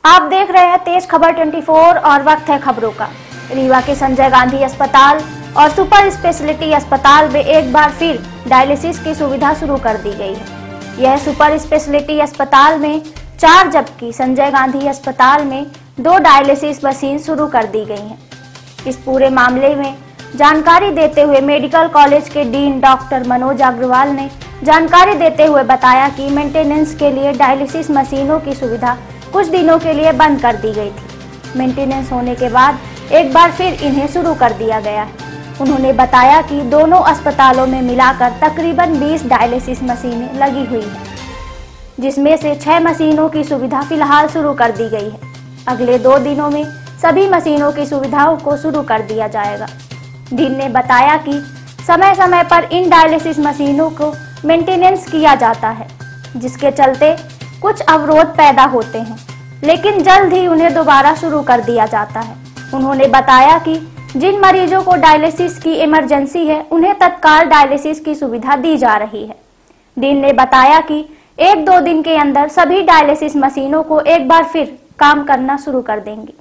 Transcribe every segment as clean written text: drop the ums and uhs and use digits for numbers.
आप देख रहे हैं तेज खबर 24 और वक्त है खबरों का। रीवा के संजय गांधी अस्पताल और सुपर स्पेशलिटी अस्पताल में एक बार फिर डायलिसिस की सुविधा शुरू कर दी गई है। यह सुपर स्पेशलिटी अस्पताल में 4 जबकि संजय गांधी अस्पताल में 2 डायलिसिस मशीन शुरू कर दी गई हैं। इस पूरे मामले में जानकारी देते हुए मेडिकल कॉलेज के डीन डॉक्टर मनोज अग्रवाल ने जानकारी देते हुए बताया कि मेंटेनेंस के लिए डायलिसिस मशीनों की सुविधा कुछ दिनों के लिए बंद कर दी गई थी। मेंटेनेंस होने के बाद एक बार फिर इन्हें शुरू कर दिया गया है। उन्होंने बताया कि दोनों अस्पतालों में मिलाकर तकरीबन 20 डायलिसिस मशीनें लगी हुई हैं, जिसमें से 6 मशीनों की सुविधा फिलहाल शुरू कर दी गई है। अगले 2 दिनों में सभी मशीनों की सुविधाओं को शुरू कर दिया जाएगा। डीन ने बताया कि समय समय पर इन डायलिसिस मशीनों को मेंटेनेंस किया जाता है, जिसके चलते कुछ अवरोध पैदा होते हैं, लेकिन जल्द ही उन्हें दोबारा शुरू कर दिया जाता है। उन्होंने बताया कि जिन मरीजों को डायलिसिस की इमरजेंसी है, उन्हें तत्काल डायलिसिस की सुविधा दी जा रही है। डीन ने बताया कि 1-2 दिन के अंदर सभी डायलिसिस मशीनों को एक बार फिर काम करना शुरू कर देंगे।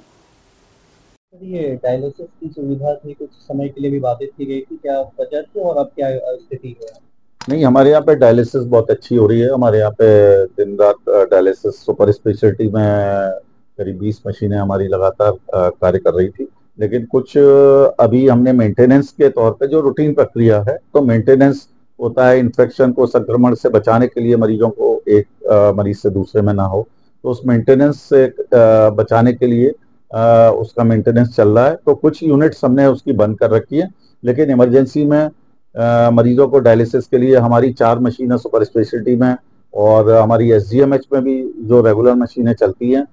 ये डायलिसिस की सुविधा थी, कुछ समय के लिए भी बाधित की गई थी, क्या वजह थी और अब क्या स्थिति है? नहीं, हमारे यहाँ पे डायलिसिस बहुत अच्छी हो रही है। हमारे यहाँ पे दिन रात डायलिसिस सुपर स्पेशलिटी में करीब 20 मशीनें हमारी लगातार कार्य कर रही थी। लेकिन कुछ अभी हमने मेंटेनेंस के तौर पे जो रूटीन प्रक्रिया है, तो मेंटेनेंस होता है इन्फेक्शन को, संक्रमण से बचाने के लिए मरीजों को एक मरीज से दूसरे में ना हो, तो उस मेंटेनेंस से बचाने के लिए उसका मेंटेनेंस चल रहा है। तो कुछ यूनिट्स हमने उसकी बंद कर रखी है, लेकिन इमरजेंसी में मरीजों को डायलिसिस के लिए हमारी 4 मशीनें सुपर स्पेशलिटी में और हमारी एसजीएमएच में भी जो रेगुलर मशीनें चलती हैं,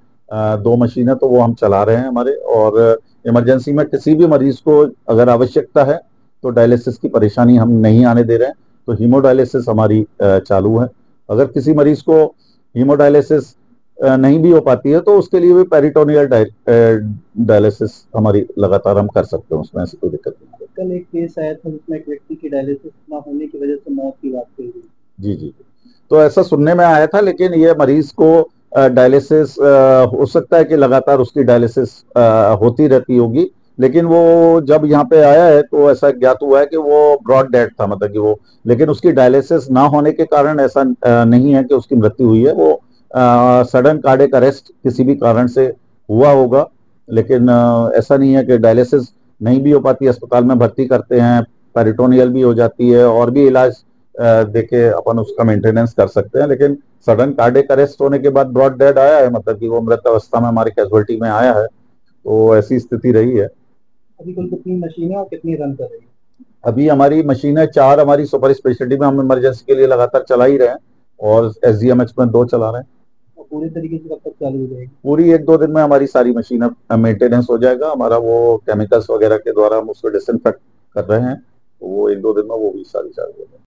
2 मशीनें तो वो हम चला रहे हैं हमारे। और इमरजेंसी में किसी भी मरीज को अगर आवश्यकता है तो डायलिसिस की परेशानी हम नहीं आने दे रहे हैं। तो हीमोडायलिसिस हमारी चालू है। अगर किसी मरीज को हीमोडायलिसिस नहीं भी हो पाती है तो उसके लिए भी पेरिटोनियल डायलिसिस हमारी लगातार हम कर सकते हैं, उसमें ऐसी कोई दिक्कत नहीं। कल एक केस आया था जिसमें एक व्यक्ति की डायलिसिस ना होने की वजह से मौत की बात कही गई। जी जी, तो ऐसा सुनने में आया था, लेकिन ये मरीज को डायलिसिस हो सकता है कि लगातार उसकी डायलिसिस होती रहती होगी, लेकिन वो जब यहाँ पे आया है तो ऐसा ज्ञात हुआ है कि वो ब्रॉड डेड था, मतलब कि वो, लेकिन उसकी डायलिसिस ना होने के कारण ऐसा नहीं है कि उसकी मृत्यु हुई है। वो सडन कार्डियक अरेस्ट किसी भी कारण से हुआ होगा, लेकिन ऐसा नहीं है कि डायलिसिस नहीं भी हो पाती, अस्पताल में भर्ती करते हैं, पेरिटोनियल भी हो जाती है और भी इलाज देके अपन उसका मेंटेनेंस कर सकते हैं। लेकिन सडन कार्डियक अरेस्ट होने के बाद ब्रॉड डेड आया है, मतलब कि वो मृत अवस्था में हमारी कैजुअलिटी में आया है, तो ऐसी स्थिति रही है। अभी कुल कितनी मशीनें और कितनी रन कर रही है? अभी हमारी मशीनें 4 हमारी सुपर स्पेशलिटी में हम इमरजेंसी के लिए लगातार चला ही रहे हैं और एसजीएमएच में 2 चला रहे हैं। पूरी तरीके से कब तक चालू हो जाएगी? पूरी 1-2 दिन में हमारी सारी मशीनें मेंटेनेंस हो जाएगा। हमारा वो केमिकल्स वगैरह के द्वारा हम उसको डिसइंफेक्ट कर रहे हैं, तो वो 1-2 दिन में वो भी सारी चालू हो जाएगी।